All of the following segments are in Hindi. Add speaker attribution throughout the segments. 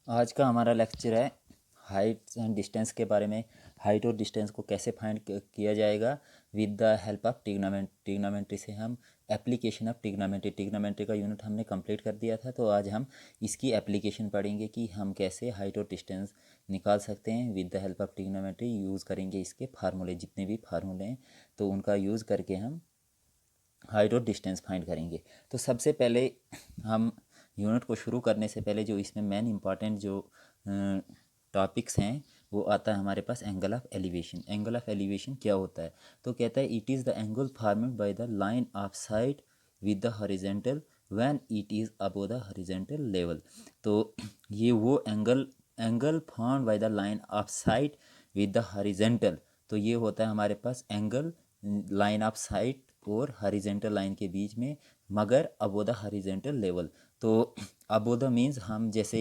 Speaker 1: आज का हमारा लेक्चर है हाइट एंड डिस्टेंस के बारे में। हाइट और डिस्टेंस को कैसे फाइंड किया जाएगा with the help of trigonometry से हम एप्लीकेशन ऑफ ट्रिग्नोमेट्री का यूनिट हमने कंप्लीट कर दिया था। तो आज हम इसकी एप्लीकेशन पढ़ेंगे कि हम कैसे हाइट और डिस्टेंस निकाल सकते हैं with the help of trigonometry. Use करेंगे इसके फार्मूले, जितने भी फार्मूले हैं तो उनका यूज़ करके हम हाइट और डिस्टेंस फाइंड करेंगे। तो सबसे पहले हम यूनिट को शुरू करने से पहले जो इसमें मेन इंपॉर्टेंट जो टॉपिक्स हैं वो आता है हमारे पास angle of elevation. Angle of elevation क्या होता है? तो कहता है it is the angle formed by the line of sight with the horizontal when it is above the horizontal level. तो ये वो angle formed by the line of sight with the horizontal. तो ये होता है हमारे पास एंगल लाइन ऑफ साइट और हॉरिजेंटल लाइन के बीच में, मगर अबो द हॉरिजेंटल लेवल। तो अबो द मीन्स हम जैसे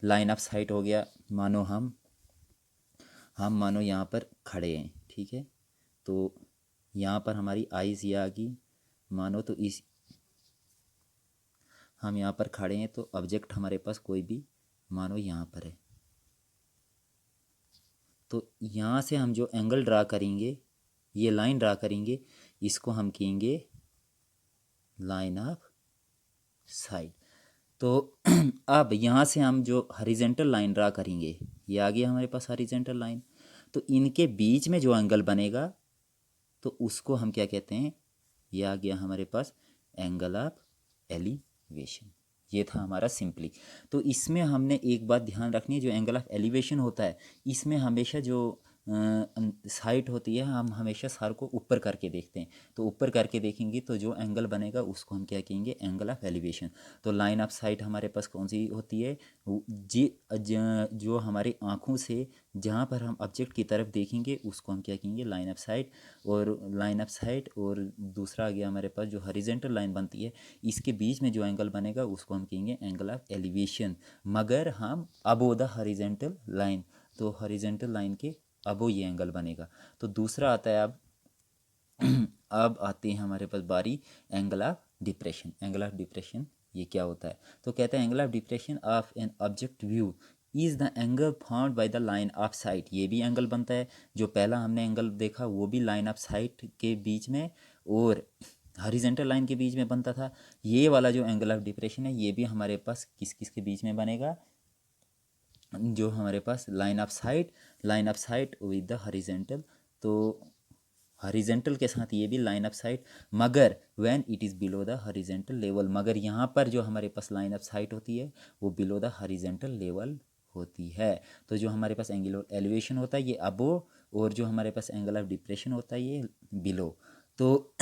Speaker 1: लाइन ऑफ साइट हो गया, मानो हम मानो यहाँ पर खड़े हैं, ठीक है। तो यहाँ पर हमारी आइज़ ये आ गई, मानो तो इस हम यहाँ पर खड़े हैं तो ऑब्जेक्ट हमारे पास कोई भी मानो यहाँ पर है। तो यहाँ से हम जो एंगल ड्रा करेंगे, ये लाइन ड्रा करेंगे, इसको हम कहेंगे लाइन ऑफ साइट। तो अब यहाँ से हम जो हॉरिजेंटल लाइन ड्रा करेंगे, ये आ गया हमारे पास हॉरिजेंटल लाइन। तो इनके बीच में जो एंगल बनेगा तो उसको हम क्या कहते हैं? ये आ गया हमारे पास एंगल ऑफ एलिवेशन। ये था हमारा सिंपली। तो इसमें हमने एक बात ध्यान रखनी है, जो एंगल ऑफ एलिवेशन होता है इसमें हमेशा जो साइट होती है हम हमेशा सार को ऊपर करके देखते हैं। तो ऊपर करके देखेंगे तो जो एंगल बनेगा उसको हम क्या कहेंगे? Angle of elevation. तो लाइन ऑफ साइट हमारे पास कौन सी होती है? जो हमारी आँखों से जहाँ पर हम ऑब्जेक्ट की तरफ देखेंगे उसको हम क्या कहेंगे? Line of sight. और लाइन ऑफ साइट और दूसरा आ गया हमारे पास जो हॉरिजेंटल लाइन बनती है, इसके बीच में जो एंगल बनेगा उसको हम कहेंगे एंगल ऑफ एलिवेशन, मगर हम अबो द हॉरिजेंटल लाइन। तो हॉरिजेंटल लाइन के अबो ये एंगल बनेगा। तो दूसरा आता है अब आते हैं हमारे पास बारी angle of depression. Angle of depression ये क्या होता है? तो कहते हैं angle of depression of an object view is the angle found by the line of site. ये भी एंगल बनता है, जो पहला हमने एंगल देखा वो भी लाइन ऑफ साइट के बीच में और हॉरिजेंटल लाइन के बीच में बनता था। ये वाला जो एंगल ऑफ डिप्रेशन है ये भी हमारे पास किस किस के बीच में बनेगा? जो हमारे पास line of sight with the horizontal. तो हॉरिजेंटल के साथ ये भी लाइन ऑफ साइट, मगर when it is below the horizontal level. मगर यहाँ पर जो हमारे पास लाइन ऑफ साइट होती है वो बिलो द हॉरिजेंटल लेवल होती है। तो जो हमारे पास एंगल ऑफ एलिवेशन होता है ये अबो, और जो हमारे पास एंगल ऑफ डिप्रेशन होता है ये बिलो। तो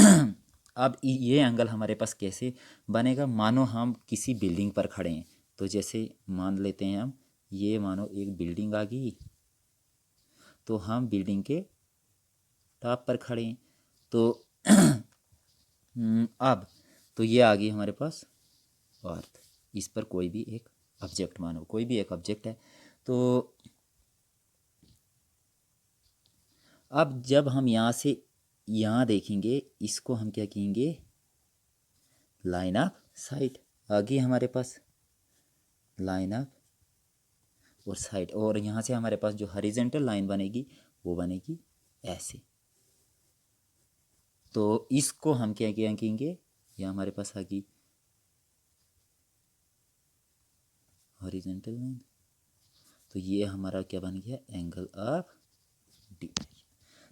Speaker 1: अब ये एंगल हमारे पास कैसे बनेगा? मानो हम किसी बिल्डिंग पर खड़े हैं। तो जैसे मान लेते हैं हम, ये मानो एक बिल्डिंग आ गई, तो हम बिल्डिंग के टॉप पर खड़े हैं। तो अब तो ये आ गई हमारे पास अर्थ। इस पर कोई भी एक ऑब्जेक्ट, मानो कोई भी एक ऑब्जेक्ट है। तो अब जब हम यहाँ से यहाँ देखेंगे, इसको हम क्या कहेंगे? Line of site. आ गई हमारे पास लाइन ऑफ और साइट, और यहाँ से हमारे पास जो हॉरिजेंटल लाइन बनेगी वो बनेगी ऐसे। तो इसको हम क्या क्या कहेंगे? यह हमारे पास आ गई हॉरिजेंटल लाइन। तो ये हमारा क्या बन गया? Angle of depression.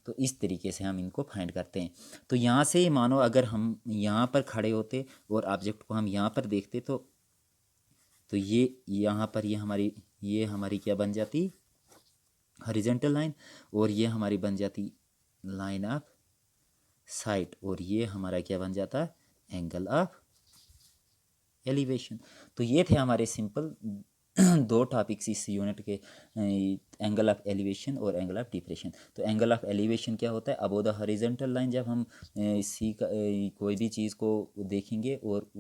Speaker 1: तो इस तरीके से हम इनको फाइंड करते हैं। तो यहाँ से मानो अगर हम यहाँ पर खड़े होते और ऑब्जेक्ट को हम यहाँ पर देखते तो ये यहाँ पर ये हमारी क्या बन जाती? Horizontal line. और ये हमारी बन जाती लाइन ऑफ साइट, और ये हमारा क्या बन जाता? Angle of elevation. तो ये थे हमारे सिंपल दो टॉपिक्स इस यूनिट के, एंगल ऑफ एलिवेशन और एंगल ऑफ डिप्रेशन। तो एंगल ऑफ एलिवेशन क्या होता है? Above the horizontal line. जब हम कोई भी चीज़ को देखेंगे और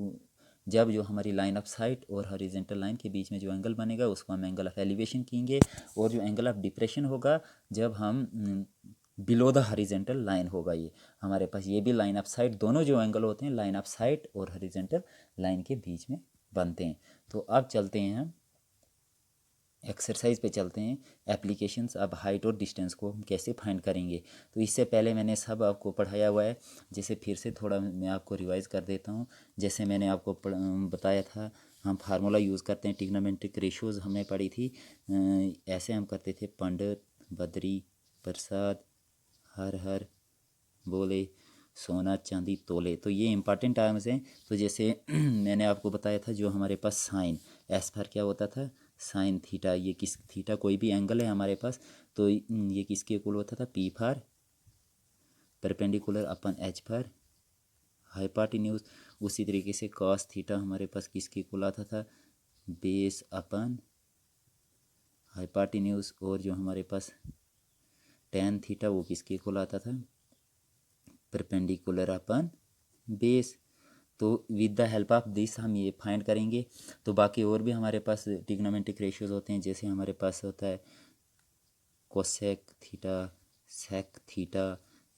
Speaker 1: जब जो हमारी लाइन ऑफ साइट और हॉरिजेंटल लाइन के बीच में जो एंगल बनेगा उसको हम एंगल ऑफ एलिवेशन कहेंगे। और जो एंगल ऑफ डिप्रेशन होगा जब हम बिलो द हॉरिजेंटल लाइन होगा, ये हमारे पास ये भी लाइन ऑफ साइट, दोनों जो एंगल होते हैं लाइन ऑफ साइट और हॉरिजेंटल लाइन के बीच में बनते हैं। तो अब चलते हैं हम एक्सरसाइज पे चलते हैं। एप्लीकेशंस, अब हाइट और डिस्टेंस को हम कैसे फाइंड करेंगे। तो इससे पहले मैंने सब आपको पढ़ाया हुआ है, जैसे फिर से थोड़ा मैं आपको रिवाइज़ कर देता हूँ। जैसे मैंने आपको बताया था, हम फार्मूला यूज़ करते हैं, ट्रिग्नोमेट्रिक रेशियोज़ हमने पढ़ी थी। ऐसे हम करते थे, पंडित, बद्री, प्रसाद, हर हर बोले, सोना चांदी तोले। तो ये इंपॉर्टेंट टर्म्स हैं। तो जैसे मैंने आपको बताया था, जो हमारे पास साइन एस पर क्या होता था, साइन थीटा। ये किस थीटा कोई भी एंगल है हमारे पास, तो ये किसके इक्वल होता था, P for perpendicular upon H पर हाइपोटेन्यूज। उसी तरीके से कॉस थीटा हमारे पास किसके इक्वल आता था, बेस अपन हाइपोटेन्यूज। और जो हमारे पास टेन थीटा वो किसके इक्वल आता था, परपेंडिकुलर अपन बेस। तो with the help of this हम ये फाइंड करेंगे। तो बाकी और भी हमारे पास ट्रिग्नोमेट्रिक रेशियोज होते हैं, जैसे हमारे पास होता है कोसेक थीटा, सेक थीटा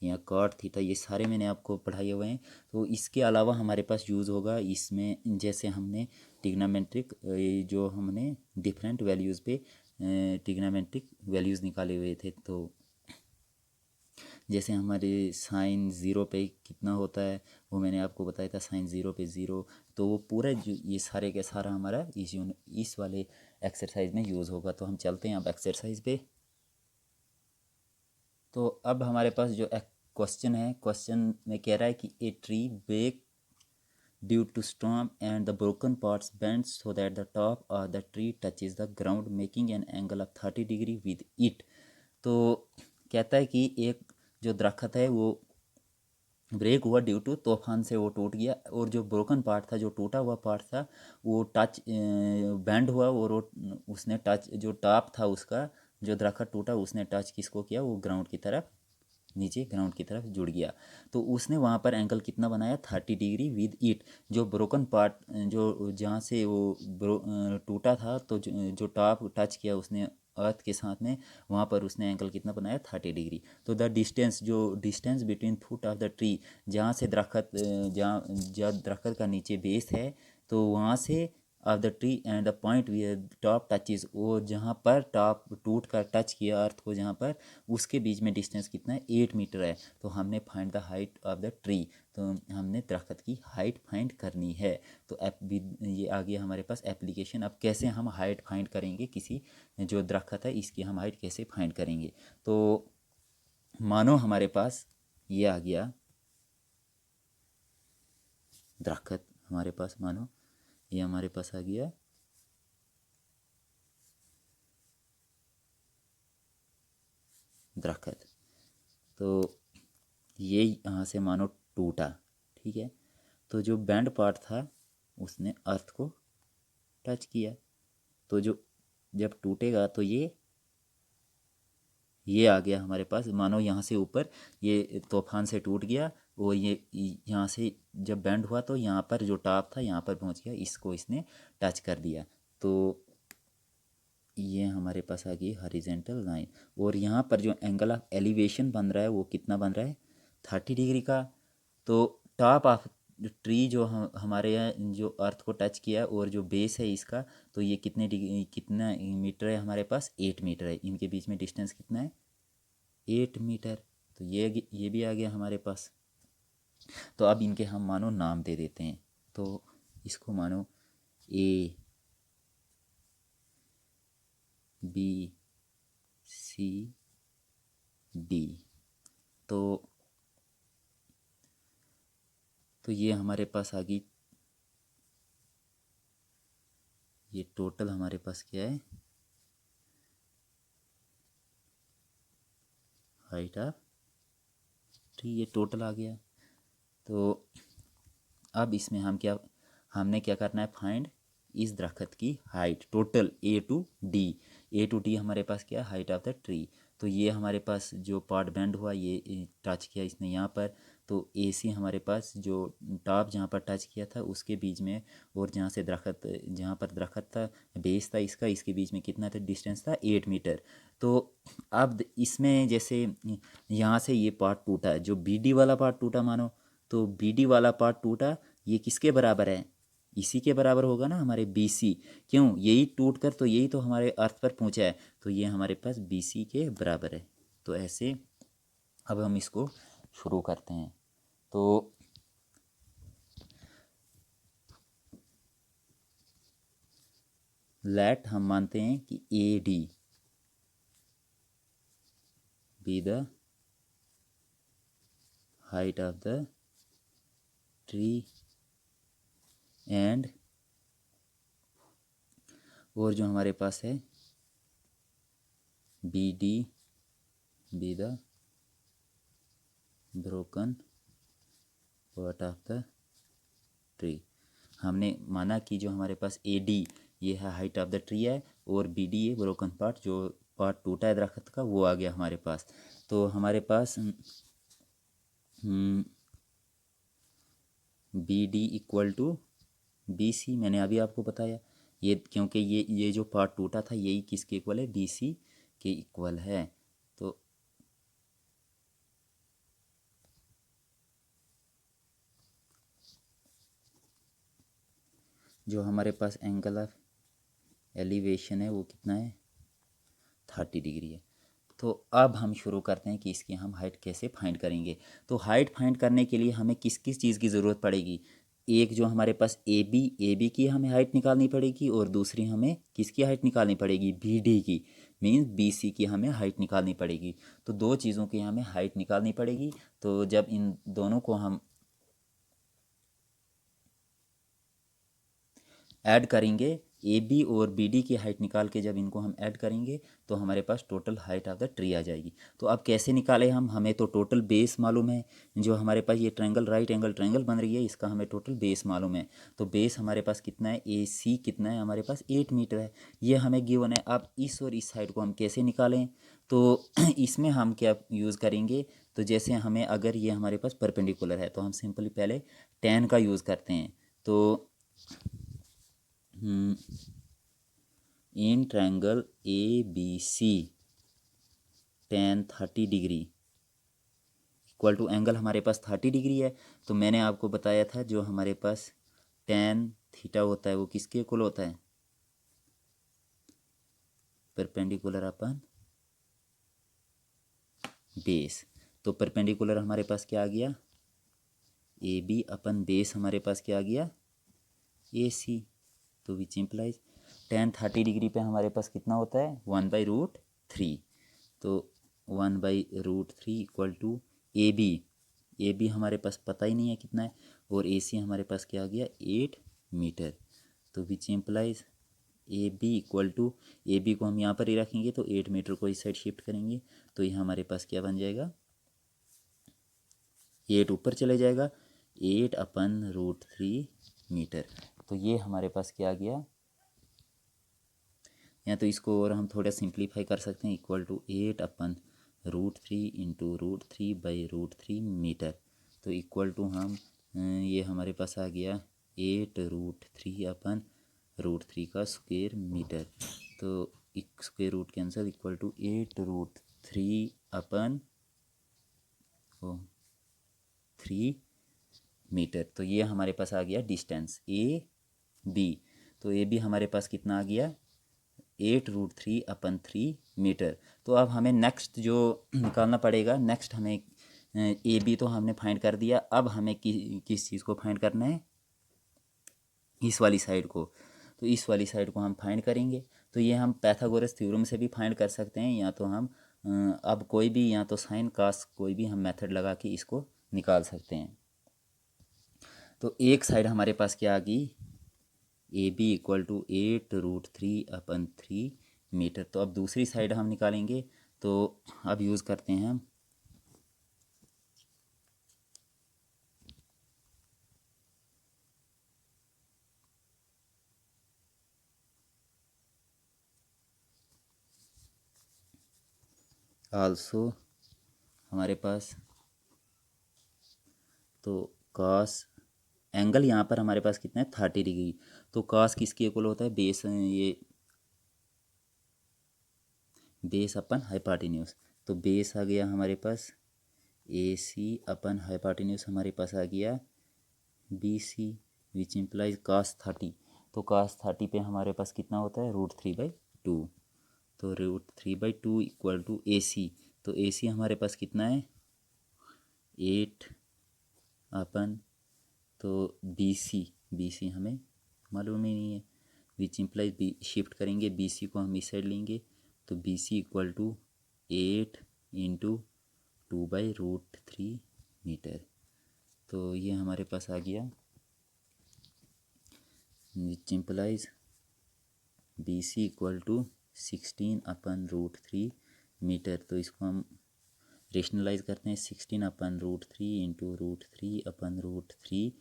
Speaker 1: या कॉट थीटा, ये सारे मैंने आपको पढ़ाए हुए हैं। तो इसके अलावा हमारे पास यूज़ होगा इसमें, जैसे हमने ट्रिग्नोमेट्रिक जो हमने डिफरेंट वैल्यूज़ पे ट्रिग्नोमेट्रिक वैल्यूज़ निकाले हुए थे। तो जैसे हमारे साइन ज़ीरो पे कितना होता है वो मैंने आपको बताया था, साइन ज़ीरो पे ज़ीरो। तो वो पूरा जो ये सारे का सारा हमारा इस वाले एक्सरसाइज में यूज़ होगा। तो हम चलते हैं अब एक्सरसाइज पे। तो अब हमारे पास जो क्वेश्चन है, क्वेश्चन में कह रहा है कि a tree break due to storm and the broken parts bend so that the top of the tree touches the ground making an angle of 30 degree with it. तो कहता है कि एक जो दरख्त है वो ब्रेक हुआ ड्यू टू तूफान से, वो टूट गया, और जो ब्रोकन पार्ट था, जो टूटा हुआ पार्ट था, वो टच बैंड हुआ, और वो उसने टच, जो टॉप था उसका, जो दरख्त टूटा उसने टच किसको किया, वो ग्राउंड की तरफ, नीचे ग्राउंड की तरफ जुड़ गया। तो उसने वहाँ पर एंगल कितना बनाया, 30 डिग्री विद इट। जो ब्रोकन पार्ट, जो जहाँ से वो टूटा था, तो जो टॉप टच किया उसने अर्थ के साथ में, वहाँ पर उसने एंगल कितना बनाया, 30 डिग्री। तो द डिस्टेंस, जो distance between foot of the tree, जहाँ से दरख्त, जहाँ दरख्त का नीचे बेस है, तो वहाँ से of the tree and the point wear top touches, वो जहाँ पर टॉप टूट कर टच किया अर्थ को, जहाँ पर उसके बीच में डिस्टेंस कितना है, 8 मीटर है। तो हमने find the height of the tree, तो हमने दरख्त की हाइट फाइंड करनी है। तो ये आ गया हमारे पास एप्लीकेशन। अब कैसे हम हाइट फाइंड करेंगे, किसी जो दरख्त है इसकी हम हाइट कैसे फाइंड करेंगे। तो मानो हमारे पास ये आ गया दरख्त, हमारे पास मानो ये हमारे पास आ गया दरख्त। तो ये यहाँ से मानो टूटा, ठीक है। तो जो बैंड पार्ट था उसने अर्थ को टच किया, तो जो जब टूटेगा तो ये आ गया हमारे पास, मानो यहाँ से ऊपर ये तूफान से टूट गया, और ये यहाँ से जब बैंड हुआ तो यहाँ पर जो टॉप था यहाँ पर पहुँच गया, इसको इसने टच कर दिया। तो ये हमारे पास आ गई हॉरिजेंटल लाइन। और यहाँ पर जो एंगल ऑफ एलिवेशन बन रहा है वो कितना बन रहा है, 30 डिग्री का। तो टॉप ऑफ ट्री जो हमारे यहाँ जो अर्थ को टच किया, और जो बेस है इसका, तो ये कितने डिग्री, कितना मीटर है हमारे पास, 8 मीटर है। इनके बीच में डिस्टेंस कितना है, 8 मीटर। तो ये भी आ गया हमारे पास। तो अब इनके हम मानो नाम दे देते हैं। तो इसको मानो ए बी सी डी। तो ये हमारे पास आ गई, ये टोटल हमारे पास क्या है, हाइट ऑफ ट्री, ये टोटल आ गया। तो अब इसमें हमने क्या करना है, फाइंड इस दरख्त की height total A to D हमारे पास क्या है, हाइट ऑफ द ट्री। तो ये हमारे पास जो पार्ट बेंड हुआ, ये टच किया इसने यहाँ पर, तो ए सी हमारे पास जो टॉप जहाँ पर टच किया था उसके बीच में, और जहाँ से दरख्त, जहाँ पर दरख्त था, बेस था इसका, इसके बीच में कितना था डिस्टेंस था, 8 मीटर। तो अब इसमें जैसे यहाँ से ये पार्ट टूटा है, जो बी डी वाला पार्ट टूटा मानो, तो बी डी वाला पार्ट टूटा, ये किसके बराबर है, इसी के बराबर होगा ना हमारे बी सी। क्यों, यही टूट कर तो यही तो हमारे अर्थ पर पहुंचा है, तो ये हमारे पास बी सी के बराबर है। तो ऐसे अब हम इसको शुरू करते हैं। तो लेट हम मानते हैं कि A D be the height of the tree and, और जो हमारे पास है B D be the broken part of the tree. हमने माना कि जो हमारे पास ए डी ये है हाइट ऑफ द ट्री है, और बी डी ये ब्रोकन पार्ट जो पार्ट टूटा है दरख्त का वो आ गया हमारे पास। तो हमारे पास B D equal to B C, मैंने अभी आपको बताया ये, क्योंकि ये जो पार्ट टूटा था यही किसके इक्वल है, बी सी के इक्वल है। तो जो हमारे पास एंगल ऑफ एलिवेशन है वो कितना है, 30 डिग्री है। तो अब हम शुरू करते हैं कि इसकी हम हाइट कैसे फाइंड करेंगे। तो हाइट फाइंड करने के लिए हमें किस किस चीज़ की ज़रूरत पड़ेगी, एक जो हमारे पास ए बी की हमें हाइट निकालनी पड़ेगी, और दूसरी हमें किसकी हाइट निकालनी पड़ेगी, बी डी की, मीन्स बी सी की हमें हाइट निकालनी पड़ेगी। तो दो चीज़ों की हमें हाइट निकालनी पड़ेगी। तो जब इन दोनों को हम ऐड करेंगे, ए बी और बी डी की हाइट निकाल के जब इनको हम ऐड करेंगे तो हमारे पास total height of the tree आ जाएगी। तो अब कैसे निकालें हम, हमें तो टोटल बेस मालूम है, जो हमारे पास ये ट्रायंगल राइट एंगल ट्रायंगल बन रही है इसका हमें टोटल बेस मालूम है। तो बेस हमारे पास कितना है, ए सी कितना है हमारे पास 8 मीटर है, ये हमें गिवन है। अब इस और इस साइड को हम कैसे निकालें, तो इसमें हम क्या यूज़ करेंगे, तो जैसे हमें अगर ये हमारे पास परपेंडिकुलर है तो हम सिंपली पहले टेन का यूज़ करते हैं। तो in triangle A B C tan 30 degree equal to, angle हमारे पास 30 डिग्री है। तो मैंने आपको बताया था जो हमारे पास टेन थीटा होता है वो किसके इक्वल होता है, परपेंडिकुलर अपन बेस। तो परपेंडिकुलर हमारे पास क्या आ गया, ए बी अपन बेस हमारे पास क्या आ गया, ए सी। तो विच इम्प्लाइज टेन 30 डिग्री पे हमारे पास कितना होता है, 1/√3। तो 1/√3 इक्वल टू ए बी हमारे पास पता ही नहीं है कितना है, और ए सी हमारे पास क्या आ गया 8 मीटर। तो which implies A B equal to, A B को हम यहाँ पर ही रखेंगे तो 8 मीटर को इस साइड शिफ्ट करेंगे तो ये हमारे पास क्या बन जाएगा, 8 ऊपर चले जाएगा, 8/√3 मीटर। तो ये हमारे पास क्या आ गया, या तो इसको और हम थोड़ा सिंप्लीफाई कर सकते हैं, इक्वल टू 8/√3 इंटू √3/√3 मीटर। तो इक्वल टू हम ये हमारे पास आ गया 8√3/√3 का स्क्वायर मीटर। तो square root cancel, equal to 8√3 metre. तो ये हमारे पास आ गया डिस्टेंस ए बी। तो ए बी हमारे पास कितना आ गया, 8√3/3 मीटर। तो अब हमें नेक्स्ट जो निकालना पड़ेगा, नेक्स्ट हमें ए बी तो हमने फाइंड कर दिया, अब हमें किस चीज़ को फाइंड करना है, इस वाली साइड को। तो इस वाली साइड को हम फाइंड करेंगे। तो ये हम पैथागोरस थ्योरम से भी फाइंड कर सकते हैं, या तो हम अब कोई भी, या तो साइन कास कोई भी हम मेथड लगा के इसको निकाल सकते हैं। तो एक साइड हमारे पास क्या आ गई, A B equal to 8√3/3 metre. तो अब दूसरी साइड हम निकालेंगे। तो अब यूज़ करते हैं हम आल्सो, हमारे पास तो कॉस एंगल यहाँ पर हमारे पास कितना है 30 डिग्री। तो कॉस किसके इक्वल होता है, बेस, ये बेस अपन हाइपोटेन्यूज। तो बेस आ गया हमारे पास ए सी अपन हाइपोटेन्यूज हमारे पास आ गया B C. Which implies cos 30। तो cos 30 पे हमारे पास कितना होता है √3/2। तो √3/2 इक्वल टू AC। तो AC हमारे पास कितना है 8 अपन, तो BC हमें मालूम ही नहीं है। विच इम्प्लाइज बी शिफ्ट करेंगे, BC को हम इस साइड लेंगे, तो BC equal to 8 into 2/√3 metre. तो ये हमारे पास आ गया which implies BC equal to 16/√3 metre. तो इसको हम रेशनलाइज करते हैं, 16/√3 इंटू √3/√3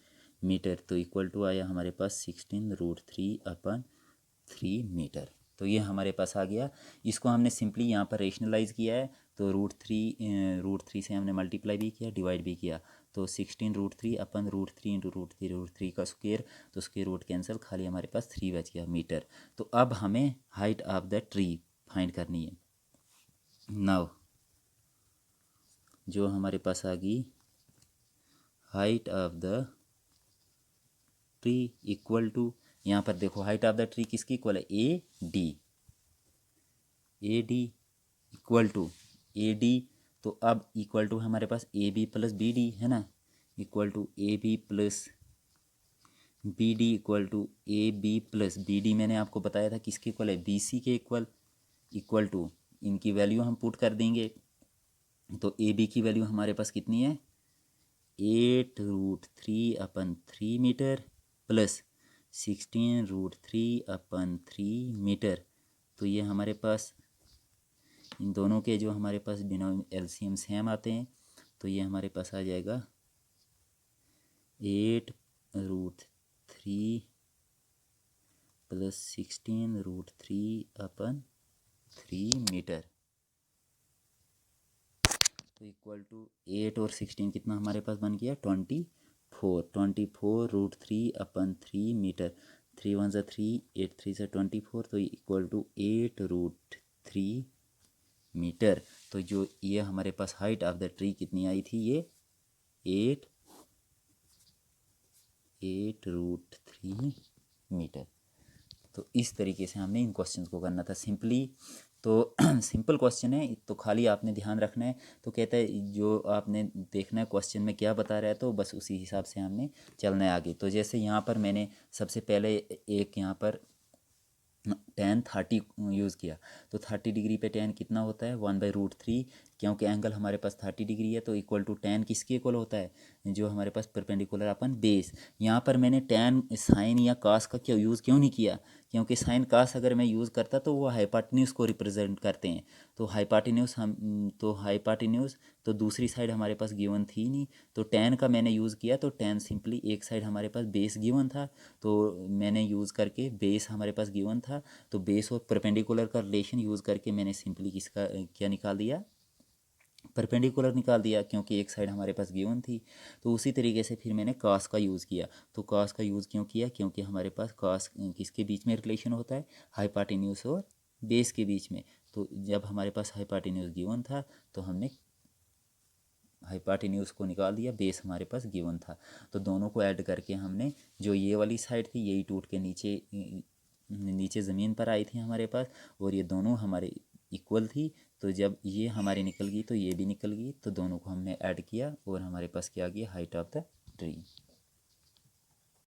Speaker 1: मीटर। तो इक्वल टू आया हमारे पास 16√3/3 मीटर। तो ये हमारे पास आ गया। इसको हमने सिंपली यहाँ पर रेशनलाइज किया है, तो √3 से हमने मल्टीप्लाई भी किया, डिवाइड भी किया। तो 16√3/√3 इंटू √3 का स्क्वेयर, तो स्क्वेयर रूट कैंसिल, खाली हमारे पास 3 बच गया मीटर। तो अब हमें height of the tree find करनी है। नाउ जो हमारे पास आ गई height of the tree equal to, यहाँ पर देखो हाइट ऑफ द ट्री किसकी इक्वल है AD इक्वल टू AD। तो अब इक्वल टू हमारे पास AB प्लस BD है ना, equal to AB plus BD equal to AB plus BD। मैंने आपको बताया था किसके इक्वल है BC के इक्वल टू इनकी वैल्यू हम पुट कर देंगे। तो AB की वैल्यू हमारे पास कितनी है 8√3/3 मीटर प्लस 16√3/3 मीटर। तो ये हमारे पास इन दोनों के जो हमारे पास LCM सेम आते हैं, तो ये हमारे पास आ जाएगा 8√3 प्लस 16√3/3 मीटर। तो इक्वल टू 8 और 16 कितना हमारे पास बन गया 24√3/3 मीटर। 3 1 = 3, 8 3 = 24, तो इक्वल टू 8√3 मीटर। तो जो ये हमारे पास हाइट ऑफ द ट्री कितनी आई थी ये 8√3 मीटर। तो इस तरीके से हमने इन क्वेश्चंस को करना था सिंपली। तो सिंपल क्वेश्चन है, तो खाली आपने ध्यान रखना है। तो कहता है जो आपने देखना है क्वेश्चन में क्या बता रहा है, तो बस उसी हिसाब से हमने चलना है आगे। तो जैसे यहाँ पर मैंने सबसे पहले एक यहाँ पर tan 30 यूज़ किया, तो 30 डिग्री पे tan कितना होता है 1/√3। क्योंकि एंगल हमारे पास 30 डिग्री है, तो इक्वल टू tan किसके इक्वल होता है जो हमारे पास परपेंडिकुलर अपन बेस। यहाँ पर मैंने tan साइन या कास का क्या यूज़ क्यों नहीं किया, क्योंकि साइन कास अगर मैं यूज़ करता तो वो हाइपोटेन्यूज को रिप्रेजेंट करते हैं। तो हाइपोटेन्यूज तो दूसरी साइड हमारे पास गिवन थी नहीं, तो tan का मैंने यूज़ किया। तो tan सिंपली एक साइड हमारे पास बेस गिवन था, तो मैंने यूज़ करके बेस हमारे पास गिवन था, तो बेस और परपेंडिकुलर का रिलेशन यूज़ करके मैंने सिंपली किसका क्या निकाल दिया परपेंडिकुलर निकाल दिया, क्योंकि एक साइड हमारे पास गिवन थी। तो उसी तरीके से फिर मैंने कास का यूज़ किया। तो कास का यूज़ क्यों किया, क्योंकि हमारे पास कास किसके बीच में रिलेशन होता है हाइपोटेन्यूज और बेस के बीच में। तो जब हमारे पास हाइपोटेन्यूज गिवन था, तो हमने हाइपोटेन्यूज को निकाल दिया, बेस हमारे पास गिवन था। तो दोनों को ऐड करके हमने जो ये वाली साइड थी यही टूट के नीचे ज़मीन पर आई थी हमारे पास, और ये दोनों हमारे इक्वल थी। तो जब ये हमारी निकल गई तो ये भी निकल गई, तो दोनों को हमने ऐड किया और हमारे पास क्या आ गया हाइट ऑफ द ट्री।